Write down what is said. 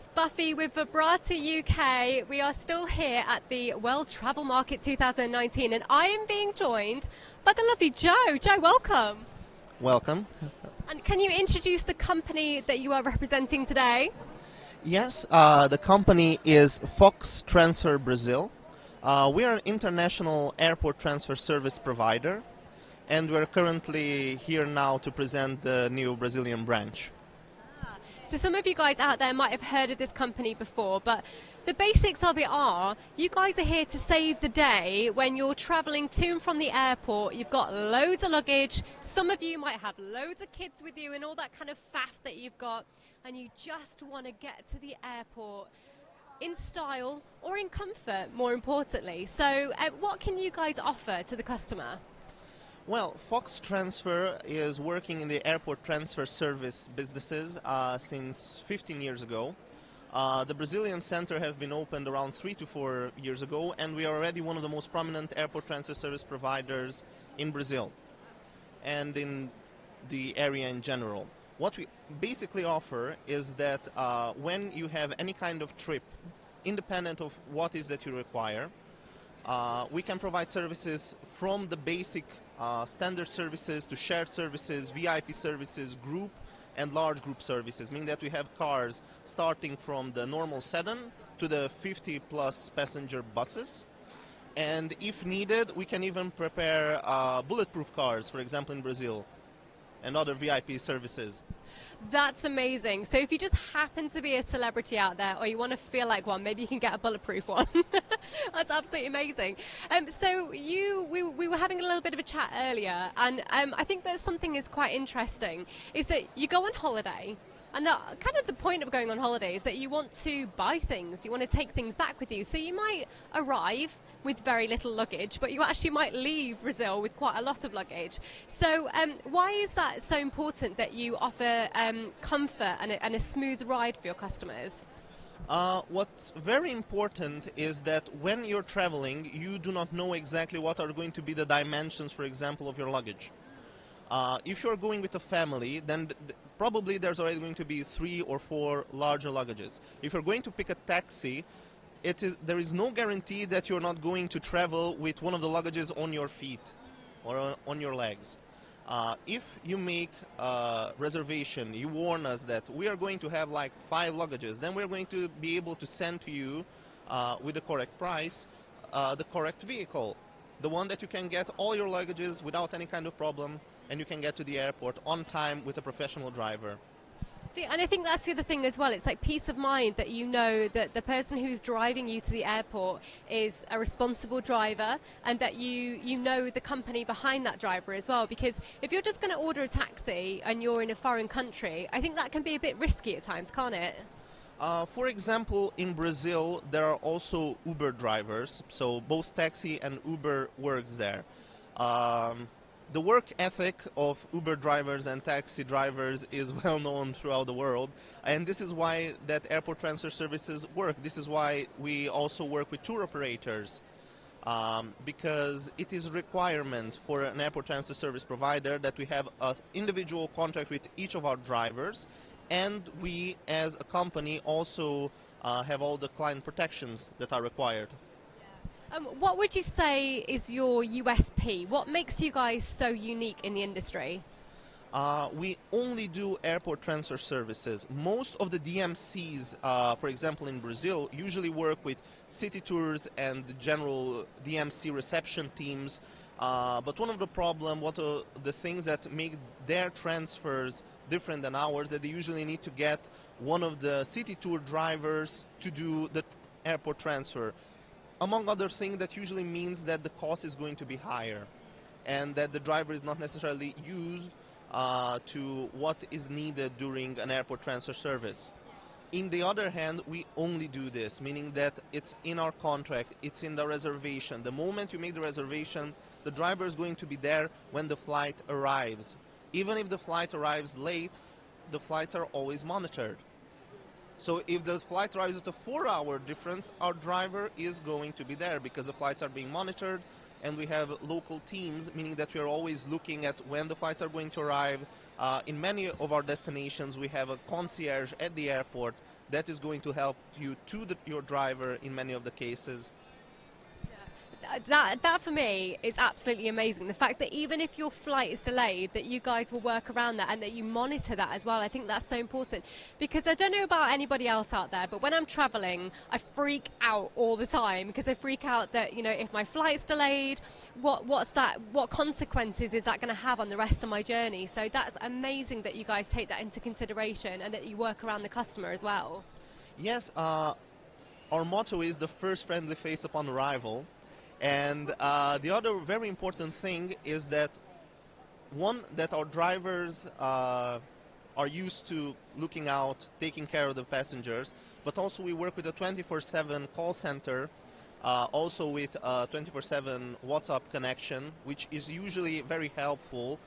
it's Buffy with VBRATA UK. We are still here at the World Travel Market 2019 and I am being joined by the lovely Joe. Joe, welcome. Welcome. And can you introduce the company that you are representing today? Yes, the company is Fox Transfer Brazil. We are an international airport transfer service provider, and we're currently here now to present the new Brazilian branch. So some of you guys out there might have heard of this company before, but the basics of it are, you guys are here to save the day when you're travelling to and from the airport. You've got loads of luggage. Some of you might have loads of kids with you and all that kind of faff that you've got, and you just want to get to the airport in style or in comfort, more importantly. So what can you guys offer to the customer? Well, Fox Transfer is working in the airport transfer service businesses since 15 years ago. The Brazilian center have been opened around 3 to 4 years ago, and we are already one of the most prominent airport transfer service providers in Brazil and in the area in general. What we basically offer is that when you have any kind of trip, independent of what is that you require, we can provide services from the basic standard services to shared services, VIP services, group and large group services, meaning that we have cars starting from the normal sedan to the 50 plus passenger buses. And if needed, we can even prepare bulletproof cars, for example, in Brazil, and other VIP services. That's amazing. So if you just happen to be a celebrity out there or you want to feel like one, maybe you can get a bulletproof one. That's absolutely amazing. So we were having a little bit of a chat earlier, and I think that something is quite interesting, is that you go on holiday, and the point of going on holiday is that you want to buy things, you want to take things back with you. So you might arrive with very little luggage, but you actually might leave Brazil with quite a lot of luggage. So why is that so important that you offer comfort and a smooth ride for your customers? What's very important is that when you're traveling, you do not know exactly what are going to be the dimensions, for example, of your luggage. If you're going with a family, then probably there's already going to be 3 or 4 larger luggages. If you're going to pick a taxi, there is no guarantee that you're not going to travel with one of the luggages on your feet or on your legs. If you make a reservation, you warn us that we are going to have like 5 luggages, then we're going to be able to send to you with the correct price, the correct vehicle, the one that you can get all your luggages without any kind of problem, and you can get to the airport on time with a professional driver. See, and I think that's the other thing as well. It's like peace of mind that you know that the person who's driving you to the airport is a responsible driver, and that you know the company behind that driver as well. Because if you're just going to order a taxi and you're in a foreign country, I think that can be a bit risky at times, can't it? For example, in Brazil, there are also Uber drivers, so both taxi and Uber works there. The work ethic of Uber drivers and taxi drivers is well known throughout the world, and this is why that airport transfer services work. This is why we also work with tour operators, because it is a requirement for an airport transfer service provider that we have an individual contract with each of our drivers, and we as a company also have all the client protections that are required. What would you say is your USP? What makes you guys so unique in the industry? We only do airport transfer services. Most of the DMCs, for example, in Brazil, usually work with city tours and the general DMC reception teams. But one of the things that make their transfers different than ours, that they usually need to get one of the city tour drivers to do the airport transfer. Among other things, that usually means that the cost is going to be higher and that the driver is not necessarily used to what is needed during an airport transfer service. In the other hand, we only do this, meaning that it's in our contract, it's in the reservation. The moment you make the reservation, the driver is going to be there when the flight arrives. Even if the flight arrives late, the flights are always monitored. So if the flight arrives at a 4-hour difference, our driver is going to be there because the flights are being monitored, and we have local teams, meaning that we are always looking at when the flights are going to arrive. In many of our destinations, we have a concierge at the airport that is going to help you to your driver in many of the cases. That for me is absolutely amazing. The fact that even if your flight is delayed, that you guys will work around that and that you monitor that as well. I think that's so important, because I don't know about anybody else out there, but when I'm traveling, I freak out all the time, because I freak out that, you know, if my flight's delayed, what consequences is that going to have on the rest of my journey? So that's amazing that you guys take that into consideration and that you work around the customer as well. Yes, our motto is the first friendly face upon arrival. And the other very important thing is that, one, that our drivers are used to looking out, taking care of the passengers, but also we work with a 24/7 call center, also with a 24/7 WhatsApp connection, which is usually very helpful.